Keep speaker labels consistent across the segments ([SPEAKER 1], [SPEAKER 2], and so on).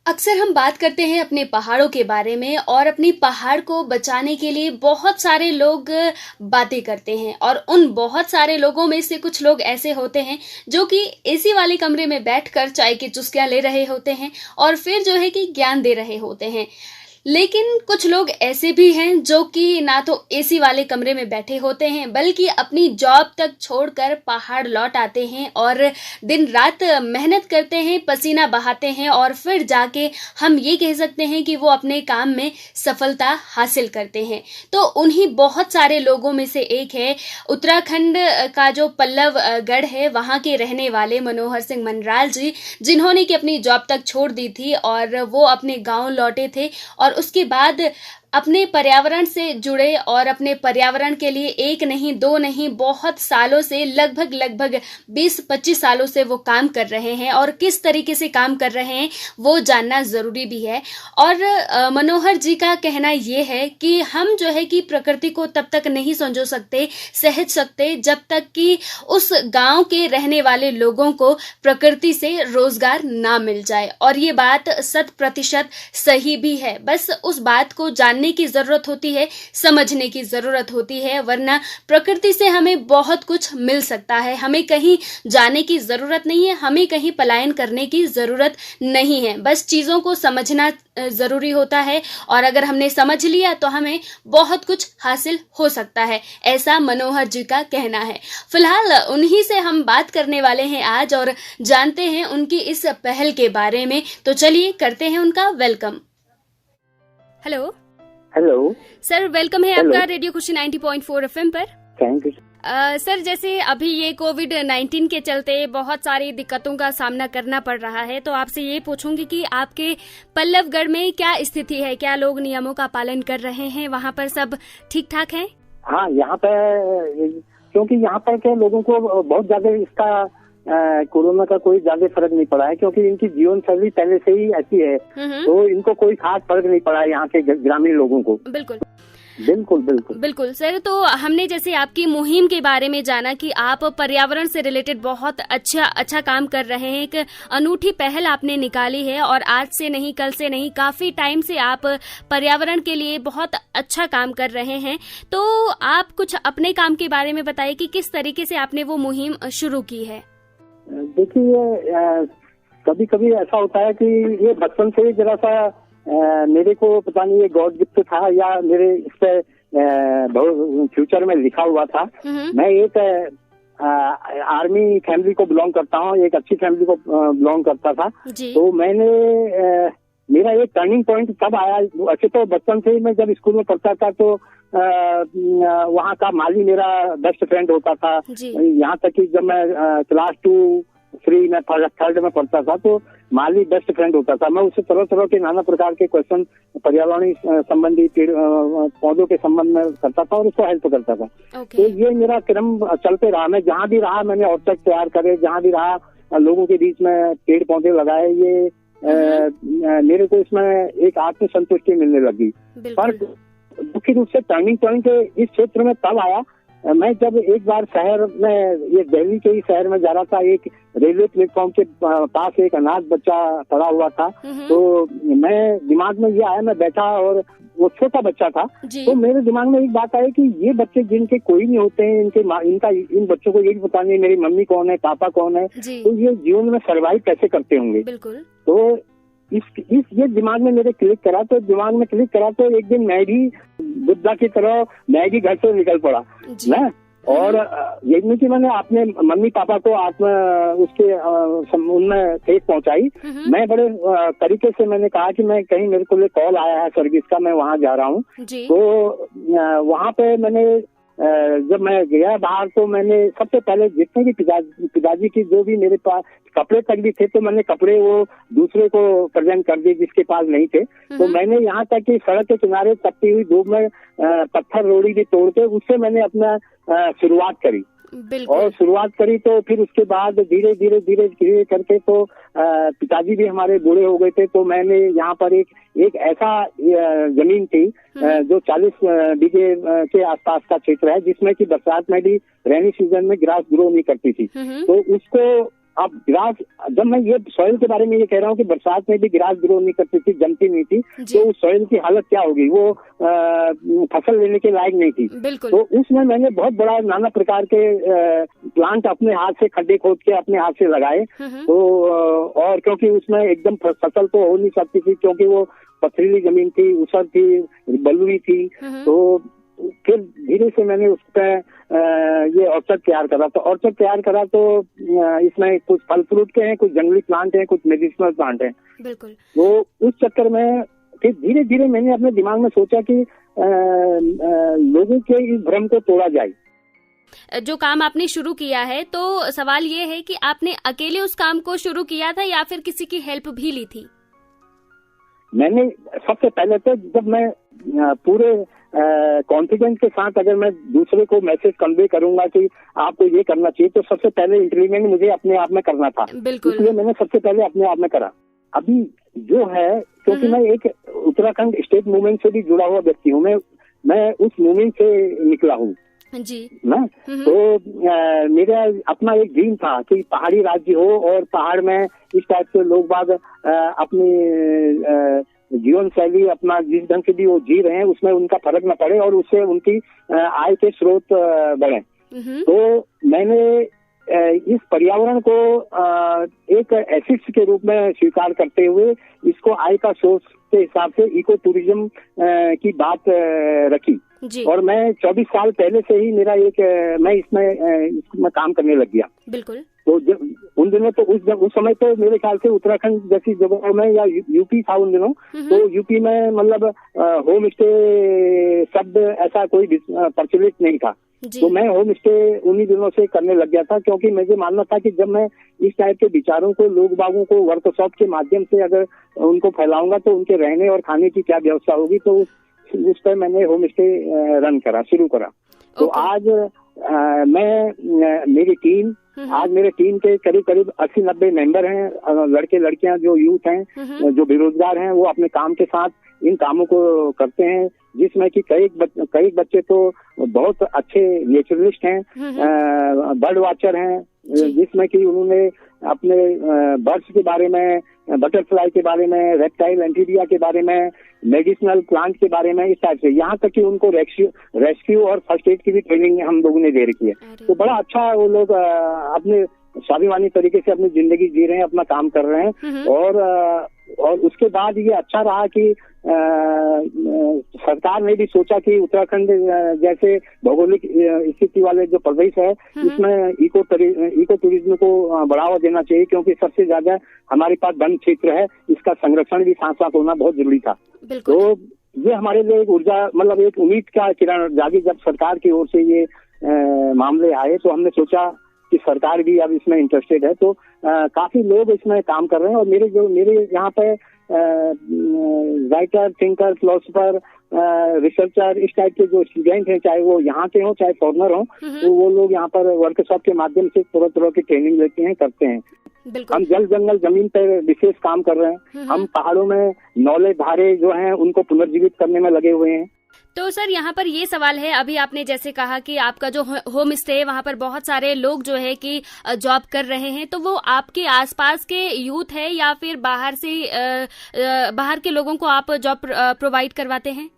[SPEAKER 1] अक्सर हम बात करते हैं अपने पहाड़ों के बारे में और अपनी पहाड़ को बचाने के लिए बहुत सारे लोग बातें करते हैं और उन बहुत सारे लोगों में से कुछ लोग ऐसे होते हैं जो कि एसी वाले कमरे में बैठकर चाय की चुस्कियां ले रहे होते हैं और फिर जो है कि ज्ञान दे रहे होते हैं। लेकिन कुछ लोग ऐसे भी हैं जो कि ना तो एसी वाले कमरे में बैठे होते हैं बल्कि अपनी जॉब तक छोड़कर पहाड़ लौट आते हैं और दिन रात मेहनत करते हैं, पसीना बहाते हैं और फिर जाके हम ये कह सकते हैं कि वो अपने काम में सफलता हासिल करते हैं। तो उन्हीं बहुत सारे लोगों में से एक है उत्तराखंड का जो पल्लव गढ़ है, वहाँ के रहने वाले मनोहर सिंह मनराल जी, जिन्होंने कि अपनी जॉब तक छोड़ दी थी और वो अपने गाँव लौटे थे और उसके बाद अपने पर्यावरण से जुड़े और अपने पर्यावरण के लिए एक नहीं दो नहीं बहुत सालों से लगभग 20-25 सालों से वो काम कर रहे हैं और किस तरीके से काम कर रहे हैं वो जानना जरूरी भी है। और मनोहर जी का कहना ये है कि हम जो है कि प्रकृति को तब तक नहीं समझ सकते, सहज सकते जब तक कि उस गांव के रहने वाले लोगों को प्रकृति से रोजगार ना मिल जाए। और ये बात 100% सही भी है। बस उस बात को जानने की जरूरत होती है, समझने की जरूरत होती है, वरना प्रकृति से हमें बहुत कुछ मिल सकता है। हमें कहीं जाने की जरूरत नहीं है, हमें कहीं पलायन करने की जरूरत नहीं है। बस चीजों को समझना जरूरी होता है और अगर हमने समझ लिया तो हमें बहुत कुछ हासिल हो सकता है, ऐसा मनोहर जी का कहना है। फिलहाल उन्हीं से हम बात करने वाले हैं आज और जानते हैं उनकी इस पहल के बारे में। तो चलिए करते हैं उनका welcome. Hello
[SPEAKER 2] hello
[SPEAKER 1] sir, welcome है आपका रेडियो खुशी 90.4 FM पर।
[SPEAKER 2] थैंक यू
[SPEAKER 1] सर, जैसे अभी ये कोविड-19 के चलते बहुत सारी दिक्कतों का सामना करना पड़ रहा है, तो आपसे ये पूछूंगी कि आपके पल्लवगढ़ में क्या स्थिति है, क्या लोग नियमों का पालन कर रहे हैं, वहाँ पर सब ठीक ठाक है?
[SPEAKER 2] हाँ, यहाँ पे क्योंकि यहाँ पर के लोगों को बहुत ज्यादा इसका कोरोना का कोई ज्यादा फर्क नहीं पड़ा है, क्योंकि इनकी जीवन शैली पहले से ही ऐसी है, तो इनको कोई खास फर्क नहीं पड़ा है यहाँ के ग्रामीण लोगों को।
[SPEAKER 1] बिल्कुल
[SPEAKER 2] बिल्कुल बिल्कुल
[SPEAKER 1] बिल्कुल सर, तो हमने जैसे आपकी मुहिम के बारे में जाना कि आप पर्यावरण से रिलेटेड बहुत अच्छा काम कर रहे हैं। एक अनूठी पहल आपने निकाली है और आज से नहीं, कल से नहीं, काफी टाइम से आप पर्यावरण के लिए बहुत अच्छा काम कर रहे हैं। तो आप कुछ अपने काम के बारे में बताइए कि किस तरीके से आपने वो मुहिम शुरू की है।
[SPEAKER 2] देखिए, कभी कभी ऐसा होता है कि ये बचपन से ही जरा सा मेरे को पता नहीं ये गॉड गिफ्ट था या मेरे इस पे फ्यूचर में लिखा हुआ था। मैं एक आर्मी फैमिली को बिलोंग करता हूँ, एक अच्छी फैमिली को बिलोंग करता था। तो मैंने मेरा एक टर्निंग पॉइंट तब आया। अच्छे तो बचपन से ही मैं जब स्कूल में पढ़ता था तो वहाँ का माली मेरा बेस्ट फ्रेंड होता था। यहाँ तक कि जब मैं क्लास 2-3 में थर्ड में पढ़ता था तो माली बेस्ट फ्रेंड होता था। मैं उससे तरह तरह के नाना प्रकार के क्वेश्चन पर्यावरण संबंधी पेड़ पौधों के संबंध में करता था और उसको हेल्प करता था। तो ये मेरा क्रम चलते रहा। मैं जहाँ भी रहा मैंने ऑब्जेक्ट तैयार करे, जहाँ भी रहा लोगों के बीच में पेड़ पौधे लगाए। ये मेरे को इसमें एक आत्मसंतुष्टि मिलने लगी। पर मुख्य रूप से टर्निंग पॉइंट इस क्षेत्र में तब आया, मैं जब एक बार शहर में, ये दिल्ली के ही शहर में जा रहा था, एक रेलवे प्लेटफॉर्म के पास एक अनाथ बच्चा पड़ा हुआ था। तो मैं दिमाग में ये आया, मैं बैठा और वो छोटा बच्चा था, तो मेरे दिमाग में एक बात आई कि ये बच्चे जिनके कोई नहीं होते हैं, इन बच्चों को ये भी पता नहीं मेरी मम्मी कौन है, पापा कौन है, तो ये जीवन में सर्वाइव कैसे करते होंगे। तो ये दिमाग में मेरे क्लिक करा। तो एक दिन मैं भी बुद्धा की तरह मैं भी घर से निकल पड़ा मैं। और ये नहीं कि मैंने अपने मम्मी पापा को उसके उनमें ठेस पहुंचाई। मैं बड़े तरीके से मैंने कहा कि मैं कहीं मेरे को कॉल आया है सर्विस का, मैं वहाँ जा रहा हूँ। तो वहाँ पे मैंने जब मैं गया बाहर तो मैंने सबसे पहले जितने भी पिताजी की जो भी मेरे पास कपड़े तक भी थे तो मैंने कपड़े वो दूसरे को प्रेजेंट कर दिए जिसके पास नहीं थे। तो मैंने यहाँ तक कि सड़क के किनारे तपती हुई धूप में पत्थर रोड़ी भी तोड़ के उससे मैंने अपना शुरुआत करी। तो फिर उसके बाद धीरे धीरे करके तो पिताजी भी हमारे बूढ़े हो गए थे। तो मैंने यहाँ पर एक ऐसा जमीन थी जो 40 बीघे के आसपास का क्षेत्र है, जिसमें कि बरसात में भी रेनी सीजन में ग्रास ग्रो नहीं करती थी। तो उसको अब गिरास, जब मैं ये सॉइल के बारे में ये कह रहा हूँ कि बरसात में भी गिरास ग्रो नहीं करती थी, जमती नहीं थी, तो उस सॉइल की हालत क्या होगी, वो फसल लेने के लायक नहीं थी। तो उसमें मैंने बहुत बड़ा नाना प्रकार के प्लांट अपने हाथ से खड्डे खोद के अपने हाथ से लगाए। तो और क्योंकि उसमें एकदम फसल तो हो नहीं सकती थी, क्योंकि वो पथरीली जमीन थी, ऊसर थी, बलुई थी। तो फिर धीरे से मैंने उस पर ये ऑर्चर्ड तैयार करा। तो ऑर्चर्ड तैयार करा तो इसमें कुछ फल फ्रूट के हैं, कुछ जंगली प्लांट हैं, कुछ मेडिसिनल प्लांट हैं।
[SPEAKER 1] बिल्कुल।
[SPEAKER 2] तो उस चक्कर में फिर धीरे धीरे मैंने अपने दिमाग में सोचा कि लोगों के इस भ्रम को तोड़ा जाए।
[SPEAKER 1] जो काम आपने शुरू किया है, तो सवाल ये है कि आपने अकेले उस काम को शुरू किया था या फिर किसी की हेल्प भी ली थी?
[SPEAKER 2] मैंने सबसे पहले तो जब मैं पूरे कॉन्फिडेंस के साथ अगर मैं दूसरे को मैसेज कन्वे करूंगा कि आपको ये करना चाहिए, तो सबसे पहले इंप्लीमेंट मुझे अपने आप में करना था।
[SPEAKER 1] बिल्कुल।
[SPEAKER 2] इसलिए मैंने सबसे पहले अपने आप में करा। अभी जो है, क्योंकि मैं एक उत्तराखंड स्टेट मूवमेंट से भी जुड़ा हुआ व्यक्ति हूँ, मैं उस मूवमेंट से निकला हूँ
[SPEAKER 1] जी
[SPEAKER 2] ना। तो मेरा अपना एक ड्रीम था कि पहाड़ी राज्य हो और पहाड़ में इस टाइप के लोग बाग अपनी जीवन शैली अपना जिस ढंग से भी वो जी रहे हैं उसमें उनका फर्क न पड़े और उससे उनकी आय के स्रोत बढ़े। तो मैंने इस पर्यावरण को एक एसेट के रूप में स्वीकार करते हुए इसको आय का सोर्स के हिसाब से इको टूरिज्म की बात रखी
[SPEAKER 1] जी।
[SPEAKER 2] और मैं 24 साल पहले से ही मेरा मैं इसमें काम करने लग गया।
[SPEAKER 1] बिल्कुल।
[SPEAKER 2] तो उन दिनों तो उस समय तो मेरे ख्याल से उत्तराखंड जैसी जगहों में या यूपी था उन दिनों, तो यूपी में मतलब होम स्टे शब्द ऐसा कोई प्रचलित नहीं था। तो मैं होम स्टे उन्हीं दिनों से करने लग गया था, क्योंकि मुझे मानना था कि जब मैं इस टाइप के विचारों को लोग बागों को वर्कशॉप के माध्यम से अगर उनको फैलाऊंगा तो उनके रहने और खाने की क्या व्यवस्था होगी। तो उस पर मैंने होम स्टे रन करा, शुरू करा। तो आज मेरी टीम, आज मेरे टीम के करीब करीब 80-90 मेंबर हैं, लड़के लड़कियां जो यूथ हैं, जो बेरोजगार हैं, वो अपने काम के साथ इन कामों को करते हैं, जिसमें कि कई बच्चे तो बहुत अच्छे नेचुरलिस्ट हैं, बर्ड वॉचर हैं, जिसमें कि उन्होंने अपने बर्ड्स के बारे में, बटरफ्लाई के बारे में, रेप्टाइल एंफीबिया के बारे में, मेडिसिनल प्लांट के बारे में, इस टाइप से, यहाँ तक कि उनको रेस्क्यू और फर्स्ट एड की भी ट्रेनिंग हम लोगों ने दे रखी है। तो बड़ा अच्छा वो लोग अपने स्वाभिमानी तरीके से अपनी जिंदगी जी रहे हैं, अपना काम कर रहे हैं। और उसके बाद ये अच्छा रहा कि सरकार ने भी सोचा कि उत्तराखंड जैसे भौगोलिक स्थिति वाले जो प्रदेश है, इसमें इको टूरिज्म को बढ़ावा देना चाहिए, क्योंकि सबसे ज्यादा हमारे पास वन क्षेत्र है, इसका संरक्षण भी साथ साथ होना बहुत जरूरी था। तो ये हमारे लिए एक ऊर्जा, मतलब एक उम्मीद का किरण जागी जब सरकार की ओर से ये मामले आए। तो हमने सोचा कि सरकार भी अब इसमें इंटरेस्टेड है, तो काफी लोग इसमें काम कर रहे हैं। और मेरे यहाँ पे राइटर, थिंकर, फिलोसोफर, रिसर्चर, इस टाइप के जो स्टूडेंट हैं, चाहे वो यहाँ के हों चाहे फॉरेनर हों, तो वो लोग यहाँ पर वर्कशॉप के माध्यम से तरह की ट्रेनिंग लेते हैं, करते हैं। हम जल जंगल जमीन पर विशेष काम कर रहे हैं। हम पहाड़ों में नौले धारे जो हैं उनको पुनर्जीवित करने में लगे हुए हैं।
[SPEAKER 1] तो सर, यहाँ पर ये सवाल है, अभी आपने जैसे कहा कि आपका जो होम स्टे है वहाँ पर बहुत सारे लोग जो है कि जॉब कर रहे हैं, तो वो आपके आसपास के यूथ है या फिर बाहर के लोगों को आप जॉब प्रोवाइड करवाते हैं?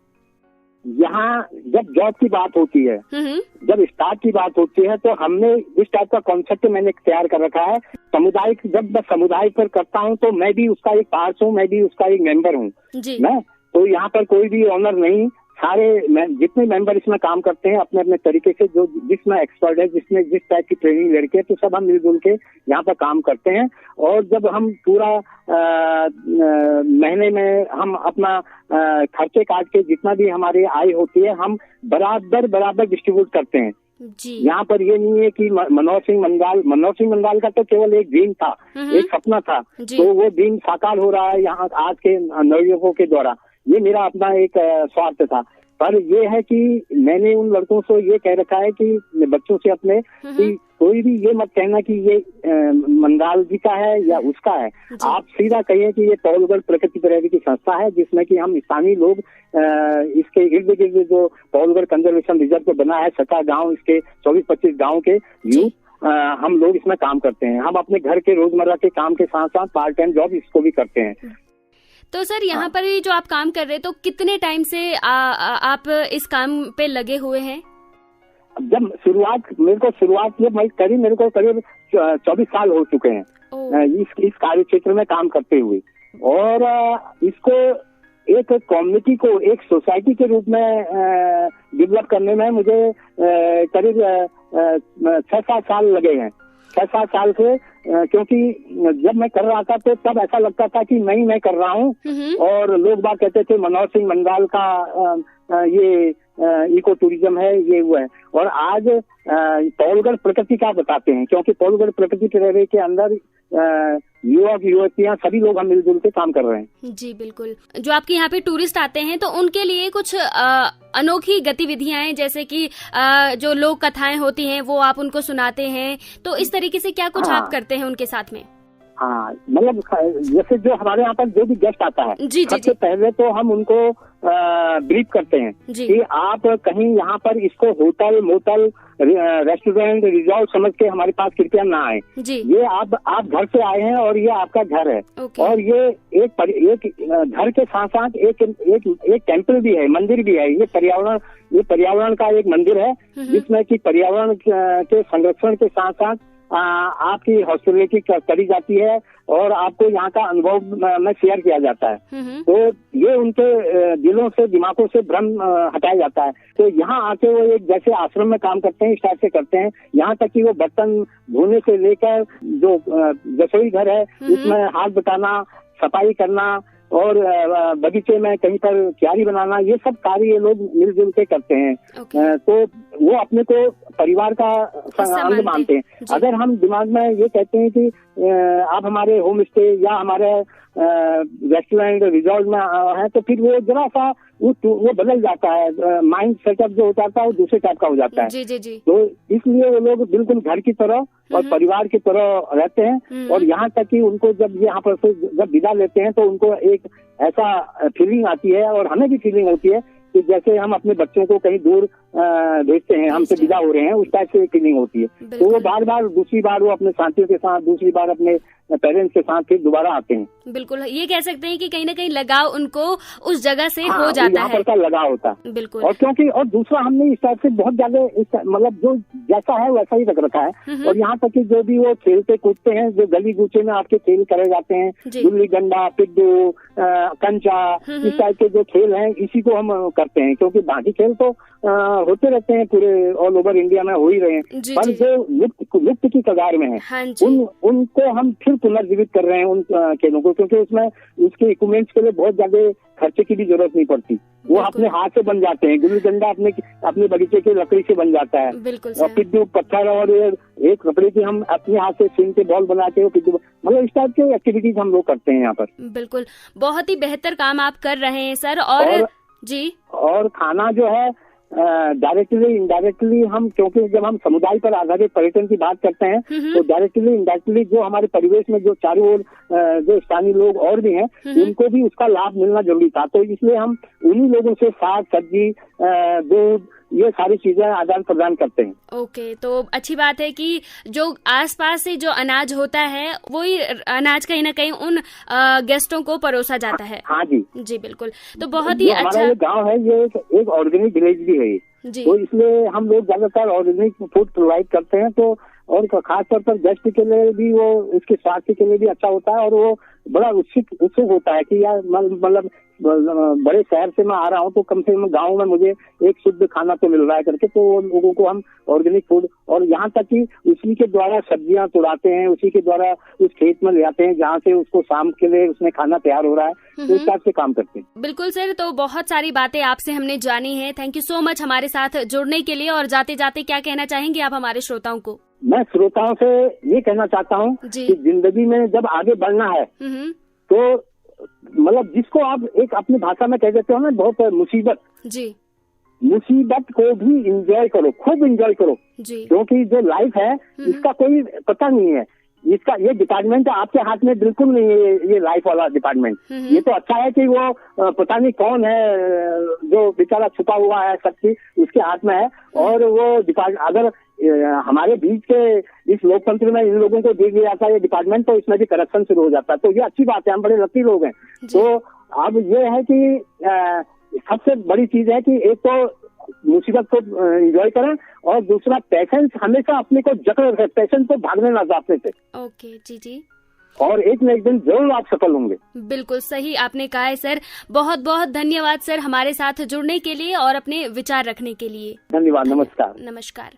[SPEAKER 2] यहाँ जब जॉब की बात होती है, जब स्टार्ट की बात होती है, तो हमने इस टाइप का कॉन्सेप्ट मैंने तैयार कर रखा है। सामुदायिक, जब मैं समुदाय पर करता हूँ तो मैं भी उसका एक पार्ट हूँ, मैं भी उसका एक मेंबर हूँ मैं। तो यहाँ पर कोई भी ऑनर नहीं, सारे जितने मेंबर इसमें काम करते हैं अपने अपने तरीके से, जो जिसमें एक्सपर्ट है, जिसमें जिस टाइप की ट्रेनिंग ले रखी है, तो सब हम मिलजुल के यहाँ पर काम करते हैं। और जब हम पूरा महीने में हम अपना खर्चे काट के जितना भी हमारी आय होती है, हम बराबर डिस्ट्रीब्यूट करते हैं जी। यहाँ पर ये नहीं है कि मनोहर सिंह मंगाल का तो केवल एक ड्रीम था, एक सपना था, तो वो ड्रीम साकार हो रहा है यहाँ आज के नवयुवकों के द्वारा। ये मेरा अपना एक स्वार्थ था। पर ये है कि मैंने उन लड़कों से ये कह रखा है कि बच्चों से अपने कि कोई भी ये मत कहना कि ये मंगाल जी का है या उसका है। आप सीधा कहिए कि ये पौलगढ़ प्रकृति प्रेमी की संस्था है, जिसमें कि हम स्थानीय लोग इसके इर्द गिर्द जो पौलगढ़ कंजर्वेशन रिजर्व को बना है, 17 गाँव, इसके 24-25 गाँव के यूथ हम लोग इसमें काम करते हैं। हम अपने घर के रोजमर्रा के काम के साथ साथ पार्ट टाइम जॉब इसको भी करते हैं।
[SPEAKER 1] तो सर यहाँ पर ही जो आप काम कर रहे हैं, तो कितने टाइम से आप इस काम पे लगे हुए हैं?
[SPEAKER 2] जब मेरे को करीब 24 साल हो चुके हैं इस कार्य क्षेत्र में काम करते हुए। और इसको एक कम्युनिटी को एक सोसाइटी के रूप में डेवलप करने में मुझे करीब 6-7 साल लगे हैं। 6-7 साल से, क्योंकि जब मैं कर रहा था तो तब ऐसा लगता था कि नहीं मैं कर रहा हूँ, और लोग बात कहते थे मनोहर सिंह मंडाल का ये इको टूरिज्म है, ये वो है। और आज पौलगढ़ प्रकृति का बताते हैं, क्योंकि पौलगढ़ प्रकृति के के अंदर युवक युवतियां सभी लोग हम मिलजुल के काम कर रहे हैं।
[SPEAKER 1] जी बिल्कुल। जो आपके यहाँ पे टूरिस्ट आते हैं तो उनके लिए कुछ अनोखी गतिविधियां हैं, जैसे कि जो लोक कथाएं होती हैं वो आप उनको सुनाते हैं, तो इस तरीके से क्या कुछ आप करते हैं उनके साथ में?
[SPEAKER 2] हाँ, मतलब जैसे जो हमारे यहाँ पर जो भी गेस्ट आता है, सबसे पहले तो हम उनको ब्रीफ करते हैं कि आप कहीं यहाँ पर इसको होटल, मोटल, रेस्टोरेंट, रिजॉर्ट समझ के हमारे पास कृपया ना आए। ये आप घर से आए हैं और ये आपका घर है। और ये एक घर के साथ साथ एक टेम्पल भी है, मंदिर भी है। ये पर्यावरण का एक मंदिर है, जिसमें कि पर्यावरण के संरक्षण के साथ साथ आपकी हॉस्पिटलिटी करी जाती है और आपको यहाँ का अनुभव में शेयर किया जाता है। तो ये उनके दिलों से, दिमागों से भ्रम हटाया जाता है। तो यहाँ आके वो एक जैसे आश्रम में काम करते हैं, इस टाइप से करते हैं। यहाँ तक कि वो बर्तन धोने से लेकर जो रसोई घर है उसमें हाथ बटाना, सफाई करना और बगीचे में कहीं पर क्यारी बनाना, ये सब कार्य ये लोग मिलजुल के करते हैं। तो वो अपने को परिवार का अंग मानते हैं। अगर हम दिमाग में ये कहते हैं कि आप हमारे होम स्टे या हमारे रेस्टोरेंट, रिजॉर्ट में है, तो फिर वो जरा सा वो बदल जाता है। माइंड सेटअप जो हो जाता है वो दूसरे टाइप का हो जाता है। जी। तो इसलिए वो लोग बिल्कुल घर की तरह और परिवार की तरह रहते हैं। और यहाँ तक कि उनको जब यहाँ पर से जब विदा लेते हैं तो उनको एक ऐसा फीलिंग आती है, और हमें भी फीलिंग होती है कि जैसे हम अपने बच्चों को कहीं दूर भेजते हैं, हमसे विदा हो रहे हैं, उस टाइप से फीलिंग होती है। तो वो दूसरी बार वो अपने साथियों के साथ, दूसरी बार अपने पेरेंट्स के साथ फिर दोबारा आते हैं।
[SPEAKER 1] बिल्कुल, ये कह सकते हैं कि कहीं ना कहीं लगाव उनको उस जगह से हो जाता है।
[SPEAKER 2] यहाँ पर का लगाव होता है।
[SPEAKER 1] बिल्कुल।
[SPEAKER 2] और क्योंकि और दूसरा हमने इस टाइप से बहुत ज्यादा मतलब जो जैसा है वैसा ही रख रखा है। और यहाँ तक कि जो भी वो खेलते कूदते हैं, जो गली गूचे में आपके खेल करे जाते हैं, गुल्ली डंडा, पिड्डू, कंचा, इस टाइप के जो खेल हैं, इसी को हम करते हैं। क्योंकि बाकी खेल तो होते रहते हैं, पूरे ऑल ओवर इंडिया में हो ही रहे हैं, पर जो लुप्त की कगार में है उनको हम फिर पुनर्जीवित कर रहे हैं उन खेलों को। क्योंकि उसमें उसके इक्विपमेंट्स के लिए बहुत ज्यादा खर्चे की भी जरूरत नहीं पड़ती। वो अपने हाथ से बन जाते हैं। गुल्ली डंडा अपने बगीचे की लकड़ी से बन जाता है। और पिड्डू पत्थर और एक कपड़े की हम अपने हाथ से छीन के बॉल बना के पिड्डू, मतलब इस टाइप के एक्टिविटीज हम लोग करते हैं यहाँ पर।
[SPEAKER 1] बिल्कुल, बहुत ही बेहतर काम आप कर रहे हैं सर। और
[SPEAKER 2] खाना जो है डायरेक्टली इनडायरेक्टली हम, क्योंकि जब हम समुदाय पर आधारित पर्यटन की बात करते हैं तो डायरेक्टली इनडायरेक्टली जो हमारे परिवेश में जो चारों ओर जो स्थानीय लोग और भी हैं, उनको भी उसका लाभ मिलना जरूरी था। तो इसलिए हम उन्हीं लोगों से साग सब्जी, दूध, ये सारी चीजें आदान प्रदान करते हैं।
[SPEAKER 1] ओके, तो अच्छी बात है कि जो आसपास से जो अनाज होता है वही अनाज कहीं ना कहीं उन गेस्टों को परोसा जाता है।
[SPEAKER 2] हाँ जी
[SPEAKER 1] बिल्कुल। तो बहुत ही अच्छा।
[SPEAKER 2] हमारा गांव है, ये एक ऑर्गेनिक विलेज भी है जी। तो इसलिए हम लोग ज्यादातर ऑर्गेनिक फूड प्रोवाइड करते हैं। तो और खास तौर पर गेस्ट के लिए भी वो उसके स्वास्थ्य के लिए भी अच्छा होता है। और वो बड़ा उत्सुक होता है कि यार मतलब बड़े शहर से मैं आ रहा हूँ तो कम से कम गाँव में मुझे एक शुद्ध खाना तो मिल रहा है करके। तो लोगों को हम ऑर्गेनिक फूड, और यहाँ तक कि उसी के द्वारा सब्जियां तोड़ाते हैं, उसी के द्वारा उस खेत में ले आते हैं जहाँ से उसको शाम के लिए उसमें खाना तैयार हो रहा है। तो इस हिसाब से काम करते हैं।
[SPEAKER 1] बिल्कुल सर, तो बहुत सारी बातें आपसे हमने जानी है। थैंक यू सो मच हमारे साथ जुड़ने के लिए। और जाते जाते क्या कहना चाहेंगे आप हमारे श्रोताओं को?
[SPEAKER 2] मैं श्रोताओं से ये कहना चाहता हूँ कि जिंदगी में जब आगे बढ़ना है तो मतलब जिसको आप एक अपनी भाषा में कह देते हो ना, बहुत मुसीबत को भी एंजॉय करो, खूब एंजॉय करो। क्योंकि जो लाइफ है इसका कोई पता नहीं है। इसका ये डिपार्टमेंट आपके हाथ में बिल्कुल नहीं है, ये लाइफ वाला डिपार्टमेंट। ये तो अच्छा है कि वो पता नहीं कौन है जो बेचारा छुपा हुआ है, शक्ति उसके हाथ में है। और वो अगर हमारे बीच के इस लोकतंत्र में इन लोगों को दे दिया जाता है ये डिपार्टमेंट, तो इसमें भी करप्शन शुरू हो जाता है। तो ये अच्छी बात है, हम बड़े लकी लोग हैं। तो अब ये है कि सबसे बड़ी चीज है कि एक तो मुसीबत को एंजॉय करें और दूसरा पेशेंस, हमेशा अपने को जकड़े रखें, पेशेंस को भागने ना जाते थे।
[SPEAKER 1] ओके जी।
[SPEAKER 2] और एक न एक दिन जरूर आप सफल होंगे।
[SPEAKER 1] बिल्कुल सही आपने कहा है सर। बहुत बहुत धन्यवाद सर हमारे साथ जुड़ने के लिए और अपने विचार रखने के लिए।
[SPEAKER 2] धन्यवाद। नमस्कार।
[SPEAKER 1] नमस्कार।